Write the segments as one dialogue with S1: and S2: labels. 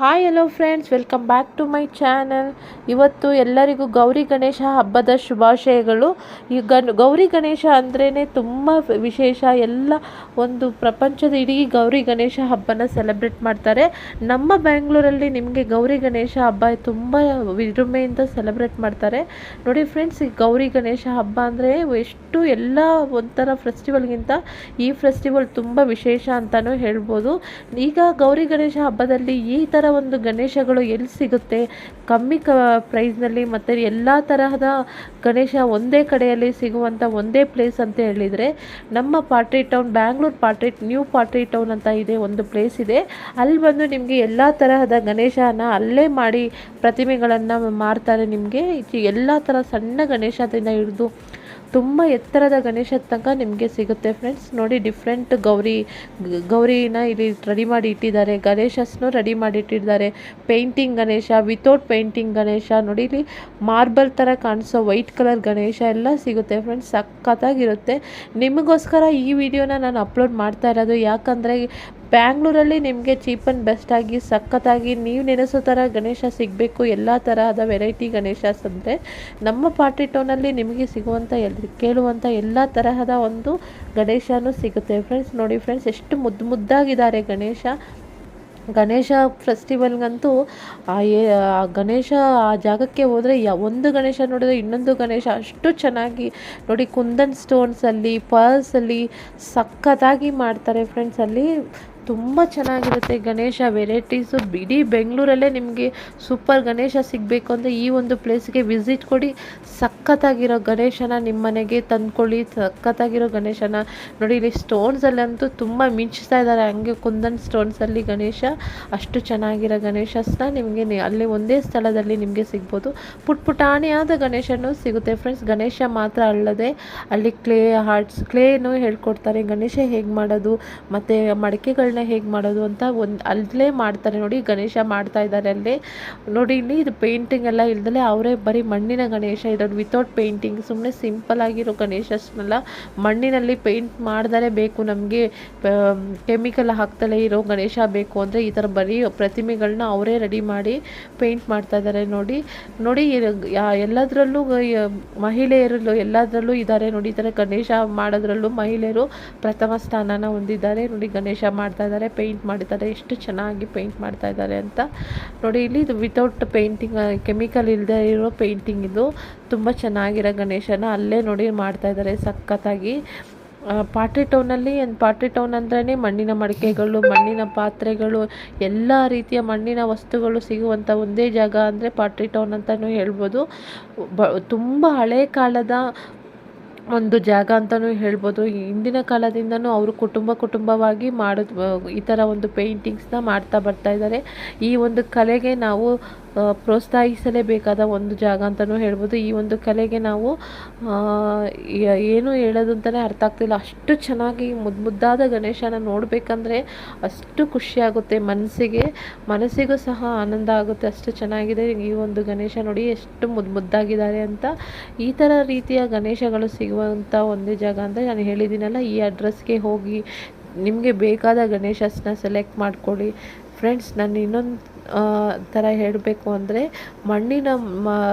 S1: Hi hello friends, welcome back to my channel. ಇವತ್ತು ಎಲ್ಲರಿಗೂ ಗೌರಿ ಗಣೇಶ ಹಬ್ಬದ ಶುಭಾಶಯಗಳು. ಈ ಗೌರಿ ಗಣೇಶ ಅಂದ್ರೇ ತುಂಬ ವಿಶೇಷ. ಎಲ್ಲ ಒಂದು ಪ್ರಪಂಚದ ಇಡೀ ಗೌರಿ ಗಣೇಶ ಹಬ್ಬನ ಸೆಲೆಬ್ರೇಟ್ ಮಾಡ್ತಾರೆ. ನಮ್ಮ ಬ್ಯಾಂಗ್ಳೂರಲ್ಲಿ ನಿಮಗೆ ಗೌರಿ ಗಣೇಶ ಹಬ್ಬ ತುಂಬ ವಿಜೃಂಭಣೆಯಿಂದ ಸೆಲೆಬ್ರೇಟ್ ಮಾಡ್ತಾರೆ. ನೋಡಿ ಫ್ರೆಂಡ್ಸ್, ಈ ಗೌರಿ ಗಣೇಶ ಹಬ್ಬ ಅಂದರೆ ಎಷ್ಟು ಎಲ್ಲ ಒಂಥರ ಫೆಸ್ಟಿವಲ್ಗಿಂತ ಈ ಫೆಸ್ಟಿವಲ್ ತುಂಬ ವಿಶೇಷ ಅಂತಲೂ ಹೇಳ್ಬೋದು. ಈಗ ಗೌರಿ ಗಣೇಶ ಹಬ್ಬದಲ್ಲಿ ಈ ಥರ ಒಂದು ಗಣೇಶಗಳು ಎಲ್ಲಿ ಸಿಗುತ್ತೆ, ಕಮ್ಮಿ ಪ್ರೈಸ್ನಲ್ಲಿ ಮತ್ತು ಎಲ್ಲ ತರಹದ ಗಣೇಶ ಒಂದೇ ಕಡೆಯಲ್ಲಿ ಸಿಗುವಂಥ ಒಂದೇ ಪ್ಲೇಸ್ ಅಂತ ಹೇಳಿದರೆ ನಮ್ಮ pottery town, Bangalore new pottery town ಅಂತ ಇದೆ, ಒಂದು ಪ್ಲೇಸ್ ಇದೆ. ಅಲ್ಲಿ ಬಂದು ನಿಮಗೆ ಎಲ್ಲ ತರಹದ ಗಣೇಶನ ಅಲ್ಲೇ ಮಾಡಿ ಪ್ರತಿಮೆಗಳನ್ನು ಮಾರ್ತಾರೆ. ನಿಮಗೆ ಎಲ್ಲ ಥರ ಸಣ್ಣ ಗಣೇಶದಿಂದ ಹಿಡಿದು ತುಂಬ ಎತ್ತರದ ಗಣೇಶದ ತನಕ ನಿಮಗೆ ಸಿಗುತ್ತೆ ಫ್ರೆಂಡ್ಸ್. ನೋಡಿ, ಡಿಫ್ರೆಂಟ್ ಗೌರಿನ ಇಲ್ಲಿ ರೆಡಿ ಮಾಡಿ ಇಟ್ಟಿದ್ದಾರೆ. ಗಣೇಶಸ್ನು ರೆಡಿ ಮಾಡಿ ಇಟ್ಟಿದ್ದಾರೆ. Painting Ganesha, without painting Ganesha, ನೋಡಿ ಇಲ್ಲಿ ಮಾರ್ಬಲ್ ಥರ ಕಾಣಿಸೋ ವೈಟ್ ಕಲರ್ ಗಣೇಶ ಎಲ್ಲ ಸಿಗುತ್ತೆ ಫ್ರೆಂಡ್ಸ್. ಸಖತ್ತಾಗಿರುತ್ತೆ. ನಿಮಗೋಸ್ಕರ ಈ ವಿಡಿಯೋನ ನಾನು ಅಪ್ಲೋಡ್ ಮಾಡ್ತಾ ಇರೋದು. ಯಾಕಂದರೆ ಬ್ಯಾಂಗ್ಳೂರಲ್ಲಿ ನಿಮಗೆ ಚೀಪ್ ಆ್ಯಂಡ್ ಬೆಸ್ಟಾಗಿ ಸಖತ್ತಾಗಿ ನೀವು ನೆನೆಸೋ ಥರ ಗಣೇಶ ಸಿಗಬೇಕು. ಎಲ್ಲ ತರಹದ ವೆರೈಟಿ ಗಣೇಶಸ್ ಅಂದರೆ ನಮ್ಮ ಪಾಟ್ರಿ ಟೌನಲ್ಲಿ ನಿಮಗೆ ಸಿಗುವಂಥ ಕೇಳುವಂಥ ಎಲ್ಲ ತರಹದ ಒಂದು ಗಣೇಶನೂ ಸಿಗುತ್ತೆ ಫ್ರೆಂಡ್ಸ್. ನೋಡಿ ಫ್ರೆಂಡ್ಸ್, ಎಷ್ಟು ಮುದ್ದಾಗಿದ್ದಾರೆ ಗಣೇಶ ಫೆಸ್ಟಿವಲ್ಗಂತೂ ಗಣೇಶ ಆ ಜಾಗಕ್ಕೆ ಹೋದರೆ ಒಂದು ಗಣೇಶ ನೋಡಿದ್ರೆ ಇನ್ನೊಂದು ಗಣೇಶ ಅಷ್ಟು ಚೆನ್ನಾಗಿ ನೋಡಿ, ಕುಂದನ್ ಸ್ಟೋನ್ಸಲ್ಲಿ, ಪರ್ಲ್ಸಲ್ಲಿ ಸಖತ್ತಾಗಿ ಮಾಡ್ತಾರೆ ಫ್ರೆಂಡ್ಸ್. ಅಲ್ಲಿ ತುಂಬ ಚೆನ್ನಾಗಿರುತ್ತೆ ಗಣೇಶ ವೆರೈಟೀಸು. ಇಡೀ ಬೆಂಗಳೂರಲ್ಲೇ ನಿಮಗೆ ಸೂಪರ್ ಗಣೇಶ ಸಿಗಬೇಕು ಅಂದರೆ ಈ ಒಂದು ಪ್ಲೇಸ್ಗೆ ವಿಸಿಟ್ ಕೊಡಿ. ಸಖತ್ತಾಗಿರೋ ಗಣೇಶನ ನಿಮ್ಮ ಮನೆಗೆ ತಂದ್ಕೊಳ್ಳಿ. ಸಖತ್ತಾಗಿರೋ ಗಣೇಶನ ನೋಡಿ, ಇಲ್ಲಿ ಸ್ಟೋನ್ಸಲ್ಲಂತೂ ತುಂಬ ಮಿಂಚ್ತಾ ಇದ್ದಾರೆ. ಹಂಗೆ ಕುಂದನ್ ಸ್ಟೋನ್ಸಲ್ಲಿ ಗಣೇಶ, ಅಷ್ಟು ಚೆನ್ನಾಗಿರೋ ಗಣೇಶಸ್ನ ನಿಮಗೆ ಅಲ್ಲಿ ಒಂದೇ ಸ್ಥಳದಲ್ಲಿ ನಿಮಗೆ ಸಿಗ್ಬೋದು. ಪುಟಾಣಿಯಾದ ಗಣೇಶನೂ ಸಿಗುತ್ತೆ ಫ್ರೆಂಡ್ಸ್. ಗಣೇಶ ಮಾತ್ರ ಅಲ್ಲದೆ ಅಲ್ಲಿ ಕ್ಲೇನೂ ಹೇಳ್ಕೊಡ್ತಾರೆ. ಗಣೇಶ ಹೇಗೆ ಮಾಡೋದು ಮತ್ತು ಮಡಿಕೆಗಳನ್ನ ಹೇಗೆ ಮಾಡೋದು ಅಂತ ಅಲ್ಲೇ ಮಾಡ್ತಾರೆ. ನೋಡಿ, ಗಣೇಶ ಮಾಡ್ತಾ ಇದ್ದಾರೆ ಅಲ್ಲೇ. ನೋಡಿ, ಇಲ್ಲಿ ಇದು ಪೇಂಟಿಂಗ್ ಎಲ್ಲ ಇಲ್ದಲೆ ಅವರೇ ಬರೀ ಮಣ್ಣಿನ ಗಣೇಶ ಇರೋದು, ವಿತೌಟ್ ಪೇಂಟಿಂಗ್. ಸುಮ್ಮನೆ ಸಿಂಪಲ್ ಆಗಿರೋ ಗಣೇಶಸ್ನೆಲ್ಲ ಮಣ್ಣಿನಲ್ಲಿ ಪೇಂಟ್ ಮಾಡಿದರೆ ಬೇಕು. ನಮಗೆ ಕೆಮಿಕಲ್ ಹಾಕ್ತಲೇ ಇರೋ ಗಣೇಶ ಬೇಕು ಅಂದರೆ ಈ ಥರ ಬರೀ ಪ್ರತಿಮೆಗಳನ್ನ ಅವರೇ ರೆಡಿ ಮಾಡಿ ಪೇಂಟ್ ಮಾಡ್ತಾ ಇದ್ದಾರೆ. ನೋಡಿ ಎಲ್ಲದರಲ್ಲೂ ಮಹಿಳೆಯರಲ್ಲೂ ಎಲ್ಲದರಲ್ಲೂ ಇದ್ದಾರೆ. ನೋಡಿ, ಈ ಥರ ಗಣೇಶ ಮಾಡೋದ್ರಲ್ಲೂ ಮಹಿಳೆಯರು ಪ್ರಥಮ ಸ್ಥಾನನ ಹೊಂದಿದ್ದಾರೆ. ನೋಡಿ, ಗಣೇಶ ಮಾಡ್ತಾ ಇದ್ದಾರೆ, ಪೇಂಟ್ ಮಾಡಿದ್ದಾರೆ. ಎಷ್ಟು ಚೆನ್ನಾಗಿ ಪೇಂಟ್ ಮಾಡ್ತಾ ಇದ್ದಾರೆ ಅಂತ ನೋಡಿ. ಇಲ್ಲಿ ಇದು ವಿತೌಟ್ ಪೇಂಟಿಂಗ್, ಕೆಮಿಕಲ್ ಇಲ್ಲದೆ ಇರೋ ಪೇಂಟಿಂಗ್. ಇದು ತುಂಬ ಚೆನ್ನಾಗಿರೋ ಗಣೇಶನ ಅಲ್ಲೇ ನೋಡಿ ಮಾಡ್ತಾ ಇದ್ದಾರೆ ಸಖತ್ತಾಗಿ. ಪಾಟ್ರಿ ಟೌನ್ ಅಂದ್ರೇ ಮಣ್ಣಿನ ಮಡಿಕೆಗಳು, ಮಣ್ಣಿನ ಪಾತ್ರೆಗಳು, ಎಲ್ಲ ರೀತಿಯ ಮಣ್ಣಿನ ವಸ್ತುಗಳು ಸಿಗುವಂಥ ಒಂದೇ ಜಾಗ ಅಂದರೆ ಪಾಟ್ರಿ ಟೌನ್ ಅಂತಲೂ ಹೇಳ್ಬೋದು. ತುಂಬ ಹಳೆ ಕಾಲದ ಒಂದು ಜಾಗ ಅಂತಲೂ ಹೇಳ್ಬೋದು. ಹಿಂದಿನ ಕಾಲದಿಂದನೂ ಅವರು ಕುಟುಂಬವಾಗಿ ಈ ಥರ ಒಂದು ಪೇಂಟಿಂಗ್ಸ್ನ ಮಾಡ್ತಾ ಬರ್ತಾ ಇದ್ದಾರೆ. ಈ ಒಂದು ಕಲೆಗೆ ನಾವು ಪ್ರೋತ್ಸಾಹಿಸಲೇಬೇಕಾದ ಒಂದು ಜಾಗ ಅಂತಲೂ ಹೇಳ್ಬೋದು. ಈ ಒಂದು ಕಲೆಗೆ ನಾವು ಏನು ಹೇಳೋದು ಅಂತಲೇ ಅರ್ಥ ಆಗ್ತಿಲ್ಲ. ಅಷ್ಟು ಚೆನ್ನಾಗಿ ಮುದ್ದಾದ ಗಣೇಶನ ನೋಡಬೇಕಂದ್ರೆ ಅಷ್ಟು ಖುಷಿಯಾಗುತ್ತೆ ಮನಸ್ಸಿಗೂ ಸಹ ಆನಂದ ಆಗುತ್ತೆ. ಅಷ್ಟು ಚೆನ್ನಾಗಿದೆ ಈ ಒಂದು ಗಣೇಶ. ನೋಡಿ ಎಷ್ಟು ಮುದ್ದಾಗಿದ್ದಾರೆ ಅಂತ. ಈ ಥರ ರೀತಿಯ ಗಣೇಶಗಳು ಸಿಗುವಂಥ ಒಂದೇ ಜಾಗ ಅಂತ ನಾನು ಹೇಳಿದ್ದೀನಲ್ಲ, ಈ ಅಡ್ರೆಸ್ಗೆ ಹೋಗಿ ನಿಮಗೆ ಬೇಕಾದ ಗಣೇಶಸ್ನ ಸೆಲೆಕ್ಟ್ ಮಾಡ್ಕೊಳ್ಳಿ ಫ್ರೆಂಡ್ಸ್. ನಾನು ಇನ್ನೊಂದು ಥರ ಹೇಳಬೇಕು ಅಂದರೆ ಮಣ್ಣಿನ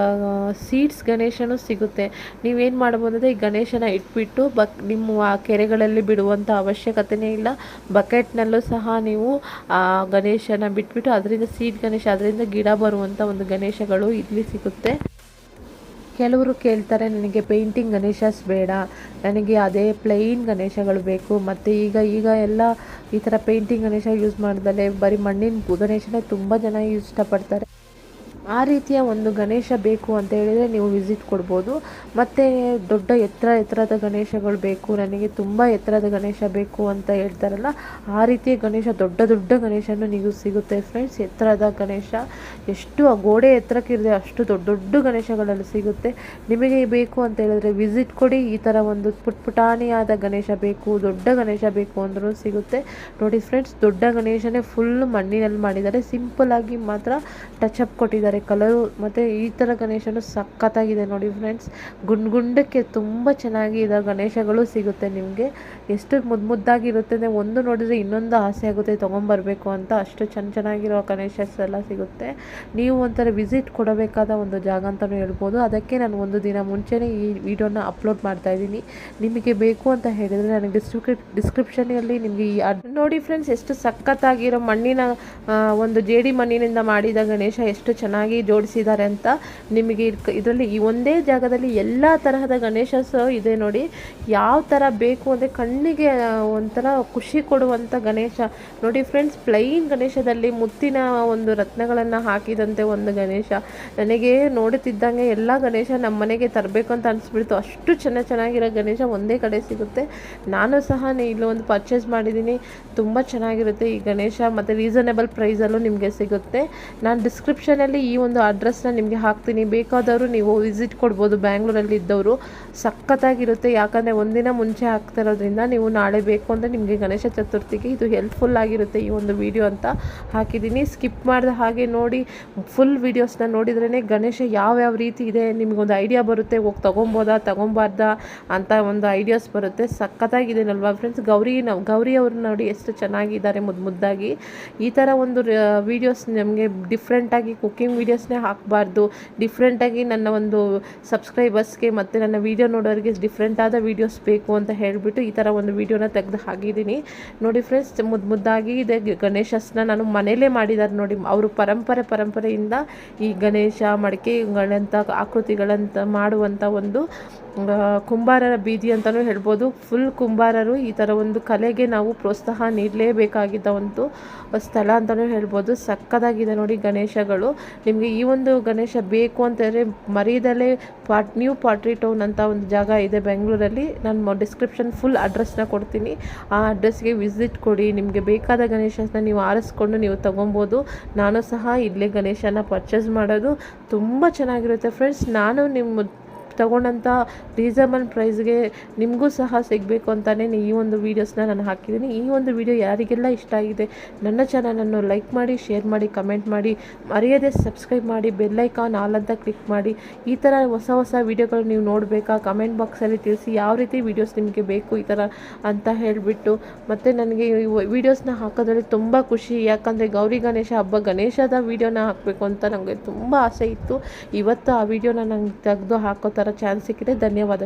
S1: ಸೀಡ್ಸ್ ಗಣೇಶನೂ ಸಿಗುತ್ತೆ. ನೀವೇನು ಮಾಡ್ಬೋದು ಅಂದರೆ ಈ ಗಣೇಶನ ಇಟ್ಬಿಟ್ಟು ನಿಮ್ಮ ಕೆರೆಗಳಲ್ಲಿ ಬಿಡುವಂಥ ಅವಶ್ಯಕತೆಯೇ ಇಲ್ಲ. ಬಕೆಟ್ನಲ್ಲೂ ಸಹ ನೀವು ಆ ಗಣೇಶನ ಬಿಟ್ಬಿಟ್ಟು ಅದರಿಂದ ಸೀಡ್ ಗಣೇಶ, ಅದರಿಂದ ಗಿಡ ಬರುವಂಥ ಒಂದು ಗಣೇಶಗಳು ಇಲ್ಲಿ ಸಿಗುತ್ತೆ. ಕೆಲವರು ಕೇಳ್ತಾರೆ, ನನಗೆ ಪೇಂಟಿಂಗ್ ಗಣೇಶಸ್ ಬೇಡ, ನನಗೆ ಅದೇ ಪ್ಲೈನ್ ಗಣೇಶಗಳು ಬೇಕು. ಮತ್ತು ಈಗ ಎಲ್ಲ ಈ ಥರ ಪೇಂಟಿಂಗ್ ಗಣೇಶ ಯೂಸ್ ಮಾಡ್ದಲೇ ಬರೀ ಮಣ್ಣಿನ ಗಣೇಶನೇ ತುಂಬ ಜನ ಇಷ್ಟಪಡ್ತಾರೆ. ಆ ರೀತಿಯ ಒಂದು ಗಣೇಶ ಬೇಕು ಅಂತ ಹೇಳಿದರೆ ನೀವು ವಿಸಿಟ್ ಕೊಡ್ಬೋದು. ಮತ್ತು ದೊಡ್ಡ ಎತ್ತರದ ಗಣೇಶಗಳು ಬೇಕು, ನನಗೆ ತುಂಬ ಎತ್ತರದ ಗಣೇಶ ಬೇಕು ಅಂತ ಹೇಳ್ತಾರಲ್ಲ, ಆ ರೀತಿಯ ಗಣೇಶ ದೊಡ್ಡ ಗಣೇಶನೂ ನೀವು ಸಿಗುತ್ತೆ ಫ್ರೆಂಡ್ಸ್. ಎತ್ತರದ ಗಣೇಶ ಎಷ್ಟು ಆ ಗೋಡೆ ಎತ್ತರಕ್ಕಿರದೆ ಅಷ್ಟು ದೊಡ್ಡ ಗಣೇಶಗಳಲ್ಲಿ ಸಿಗುತ್ತೆ. ನಿಮಗೆ ಬೇಕು ಅಂತ ಹೇಳಿದ್ರೆ ವಿಸಿಟ್ ಕೊಡಿ. ಈ ಥರ ಒಂದು ಪುಟಾಣಿಯಾದ ಗಣೇಶ ಬೇಕು, ದೊಡ್ಡ ಗಣೇಶ ಬೇಕು ಅಂದ್ರೂ ಸಿಗುತ್ತೆ. ನೋಡಿ ಫ್ರೆಂಡ್ಸ್, ದೊಡ್ಡ ಗಣೇಶನೇ ಫುಲ್ ಮಣ್ಣಿನಲ್ಲಿ ಮಾಡಿದ್ದಾರೆ. ಸಿಂಪಲ್ ಆಗಿ ಮಾತ್ರ ಟಚ್ ಅಪ್ ಕೊಟ್ಟಿದ್ದಾರೆ ಮತ್ತು ಕಲರು ಮತ್ತು ಈ ಥರ ಗಣೇಶನು ಸಖತ್ತಾಗಿದೆ ನೋಡಿ ಫ್ರೆಂಡ್ಸ್. ಗುಂಡಕ್ಕೆ ತುಂಬ ಚೆನ್ನಾಗಿ ಇದರ ಗಣೇಶಗಳು ಸಿಗುತ್ತೆ ನಿಮಗೆ. ಎಷ್ಟು ಮುದ್ದಾಗಿರುತ್ತೆ ಅಂದರೆ ಒಂದು ನೋಡಿದರೆ ಇನ್ನೊಂದು ಆಸೆ ಆಗುತ್ತೆ ತೊಗೊಂಬರ್ಬೇಕು ಅಂತ. ಅಷ್ಟು ಚೆನ್ನಾಗಿರೋ ಗಣೇಶಸ್ ಎಲ್ಲ ಸಿಗುತ್ತೆ. ನೀವು ಒಂಥರ ವಿಸಿಟ್ ಕೊಡಬೇಕಾದ ಒಂದು ಜಾಗ ಅಂತಲೂ ಹೇಳ್ಬೋದು. ಅದಕ್ಕೆ ನಾನು ಒಂದು ದಿನ ಮುಂಚೆನೇ ಈ ವಿಡಿಯೋನ ಅಪ್ಲೋಡ್ ಮಾಡ್ತಾ ಇದ್ದೀನಿ. ನಿಮಗೆ ಬೇಕು ಅಂತ ಹೇಳಿದರೆ ನನಗೆ ಡಿಸ್ಕ್ರಿಪ್ಷನಲ್ಲಿ ನಿಮಗೆ ನೋಡಿ ಫ್ರೆಂಡ್ಸ್, ಎಷ್ಟು ಸಖತ್ತಾಗಿರೋ ಮಣ್ಣಿನ ಒಂದು ಜೇಡಿ ಮಣ್ಣಿನಿಂದ ಮಾಡಿದ ಗಣೇಶ ಎಷ್ಟು ಚೆನ್ನಾಗಿ ಜೋಡಿಸಿದ್ದಾರೆ ಅಂತ. ನಿಮಗೆ ಇದರಲ್ಲಿ ಈ ಒಂದೇ ಜಾಗದಲ್ಲಿ ಎಲ್ಲ ತರಹದ ಗಣೇಶಸ್ ಇದೆ ನೋಡಿ. ಯಾವ ಥರ ಬೇಕು ಅಂದರೆ ಕಣ್ಣಿಗೆ ಒಂಥರ ಖುಷಿ ಕೊಡುವಂಥ ಗಣೇಶ ನೋಡಿ ಫ್ರೆಂಡ್ಸ್. ಪ್ಲೈನ್ ಗಣೇಶದಲ್ಲಿ ಮುತ್ತಿನ ಒಂದು ರತ್ನಗಳನ್ನು ಹಾಕಿದಂತೆ ಒಂದು ಗಣೇಶ. ನನಗೆ ನೋಡುತ್ತಿದ್ದಂಗೆ ಎಲ್ಲ ಗಣೇಶ ನಮ್ಮ ಮನೆಗೆ ತರಬೇಕು ಅಂತ ಅನಿಸ್ಬಿಡ್ತು. ಅಷ್ಟು ಚೆನ್ನಾಗಿರೋ ಗಣೇಶ ಒಂದೇ ಕಡೆ ಸಿಗುತ್ತೆ. ನಾನು ಸಹ ಇಲ್ಲೊಂದು ಪರ್ಚೇಸ್ ಮಾಡಿದ್ದೀನಿ. ತುಂಬ ಚೆನ್ನಾಗಿರುತ್ತೆ ಈ ಗಣೇಶ ಮತ್ತು ರೀಸನೇಬಲ್ ಪ್ರೈಸಲ್ಲೂ ನಿಮಗೆ ಸಿಗುತ್ತೆ. ನಾನು ಡಿಸ್ಕ್ರಿಪ್ಷನಲ್ಲಿ ಈ ಒಂದು ಅಡ್ರೆಸ್ನ ನಿಮಗೆ ಹಾಕ್ತೀನಿ. ಬೇಕಾದವರು ನೀವು ವಿಸಿಟ್ ಕೊಡ್ಬೋದು. ಬ್ಯಾಂಗ್ಳೂರಲ್ಲಿ ಇದ್ದವರು ಸಖತ್ತಾಗಿರುತ್ತೆ. ಯಾಕಂದರೆ ಒಂದಿನ ಮುಂಚೆ ಹಾಕ್ತಿರೋದ್ರಿಂದ ನೀವು ನಾಳೆ ಬೇಕು ಅಂದರೆ ನಿಮಗೆ ಗಣೇಶ ಚತುರ್ಥಿಗೆ ಇದು ಹೆಲ್ಪ್ಫುಲ್ ಆಗಿರುತ್ತೆ ಈ ಒಂದು ವಿಡಿಯೋ ಅಂತ ಹಾಕಿದ್ದೀನಿ. ಸ್ಕಿಪ್ ಮಾಡಿದ ಹಾಗೆ ನೋಡಿ, ಫುಲ್ ವೀಡಿಯೋಸ್ನ ನೋಡಿದ್ರೇ ಗಣೇಶ ಯಾವ್ಯಾವ ರೀತಿ ಇದೆ ನಿಮಗೊಂದು ಐಡಿಯಾ ಬರುತ್ತೆ. ಹೋಗಿ ತೊಗೊಬೋದಾ ತೊಗೊಬಾರ್ದಾ ಅಂತ ಒಂದು ಐಡಿಯಾಸ್ ಬರುತ್ತೆ. ಸಖತ್ತಾಗಿದೆನಲ್ವಾ ಫ್ರೆಂಡ್ಸ್. ಗೌರಿ ಅವರು ನೋಡಿ ಎಷ್ಟು ಚೆನ್ನಾಗಿದ್ದಾರೆ ಮುದ್ದಾಗಿ. ಈ ಥರ ಒಂದು ವೀಡಿಯೋಸ್ ನಮಗೆ ಡಿಫ್ರೆಂಟಾಗಿ ಕುಕ್ಕಿಂಗ್ ವೀಡಿಯೋಸ್ನೇ ಹಾಕಬಾರ್ದು. ಡಿಫ್ರೆಂಟಾಗಿ ನನ್ನ ಒಂದು ಸಬ್ಸ್ಕ್ರೈಬರ್ಸ್ಗೆ ಮತ್ತು ನನ್ನ ವೀಡಿಯೋ ನೋಡೋರಿಗೆ ಡಿಫ್ರೆಂಟಾದ ವೀಡಿಯೋಸ್ ಬೇಕು ಅಂತ ಹೇಳಿಬಿಟ್ಟು ಈ ಥರ ಒಂದು ವೀಡಿಯೋನ ತೆಗೆದು ಹಾಕಿದ್ದೀನಿ ನೋಡಿ ಫ್ರೆಂಡ್ಸ್. ಮುದ್ದಾಗಿ ಇದೆ ಗಣೇಶಸ್ನ ನಾನು ಮನೇಲೇ ಮಾಡಿದ್ದಾರೆ ನೋಡಿ. ಅವರು ಪರಂಪರೆಯಿಂದ ಈ ಗಣೇಶ ಮಡಿಕೆಗಳಂಥ ಆಕೃತಿಗಳಂತ ಮಾಡುವಂಥ ಒಂದು ಕುಂಬಾರರ ಬೀದಿ ಅಂತಲೂ ಹೇಳ್ಬೋದು. ಫುಲ್ ಕುಂಬಾರರು ಈ ಥರ ಒಂದು ಕಲೆಗೆ ನಾವು ಪ್ರೋತ್ಸಾಹ ನೀಡಲೇಬೇಕಾಗಿದ್ದ ಒಂದು ಸ್ಥಳ ಅಂತಲೂ ಹೇಳ್ಬೋದು. ಸಕ್ಕತ್ತಾಗಿದೆ ನೋಡಿ ಗಣೇಶಗಳು. ನಿಮಗೆ ಈ ಒಂದು ಗಣೇಶ ಬೇಕು ಅಂತಂದರೆ ಮರೀದಲ್ಲೇ ನ್ಯೂ ಪಾಟ್ರಿ ಟೌನ್ ಅಂತ ಒಂದು ಜಾಗ ಇದೆ ಬೆಂಗಳೂರಲ್ಲಿ. ನಾನು ಡಿಸ್ಕ್ರಿಪ್ಷನ್ ಫುಲ್ ಅಡ್ರೆಸ್ನ ಕೊಡ್ತೀನಿ. ಆ ಅಡ್ರೆಸ್ಗೆ ವಿಸಿಟ್ ಕೊಡಿ. ನಿಮಗೆ ಬೇಕಾದ ಗಣೇಶನ ನೀವು ಆರಿಸ್ಕೊಂಡು ನೀವು ತೊಗೊಬೋದು. ನಾನು ಸಹ ಇಲ್ಲೇ ಗಣೇಶನ ಪರ್ಚೇಸ್ ಮಾಡೋದು ತುಂಬ ಚೆನ್ನಾಗಿರುತ್ತೆ ಫ್ರೆಂಡ್ಸ್. ನಾನು ನಿಮ್ಮ ತಗೊಂಡಂಥ ರೀಸನಬಲ್ ಪ್ರೈಸ್ಗೆ ನಿಮಗೂ ಸಹ ಸಿಗಬೇಕು ಅಂತಲೇ ಈ ಒಂದು ವೀಡಿಯೋಸ್ನ ನಾನು ಹಾಕಿದ್ದೀನಿ. ಈ ಒಂದು ವಿಡಿಯೋ ಯಾರಿಗೆಲ್ಲ ಇಷ್ಟ ಆಗಿದೆ ನನ್ನ ಚಾನಲನ್ನು ಲೈಕ್ ಮಾಡಿ, ಶೇರ್ ಮಾಡಿ, ಕಮೆಂಟ್ ಮಾಡಿ, ಮರೆಯದೆ ಸಬ್ಸ್ಕ್ರೈಬ್ ಮಾಡಿ, ಬೆಲ್ಲೈಕಾನ್ ಆಲ್ ಅಂತ ಕ್ಲಿಕ್ ಮಾಡಿ. ಈ ಥರ ಹೊಸ ವೀಡಿಯೋಗಳು ನೀವು ನೋಡಬೇಕಾ ಕಮೆಂಟ್ ಬಾಕ್ಸಲ್ಲಿ ತಿಳಿಸಿ. ಯಾವ ರೀತಿ ವೀಡಿಯೋಸ್ ನಿಮಗೆ ಬೇಕು ಈ ಥರ ಅಂತ ಹೇಳಿಬಿಟ್ಟು. ಮತ್ತು ನನಗೆ ವೀಡಿಯೋಸ್ನ ಹಾಕೋದ್ರಲ್ಲಿ ತುಂಬ ಖುಷಿ. ಯಾಕಂದರೆ ಗೌರಿ ಗಣೇಶ ಹಬ್ಬ ಗಣೇಶದ ವೀಡಿಯೋನ ಹಾಕಬೇಕು ಅಂತ ನನಗೆ ತುಂಬ ಆಸೆ ಇತ್ತು. ಇವತ್ತು ಆ ವಿಡಿಯೋನ ನಂಗೆ ತೆಗೆದು ಹಾಕೋ ಥರ ಚಾನ್ಸ್ ಸಿಕ್ಕಿದೆ. ಧನ್ಯವಾದ.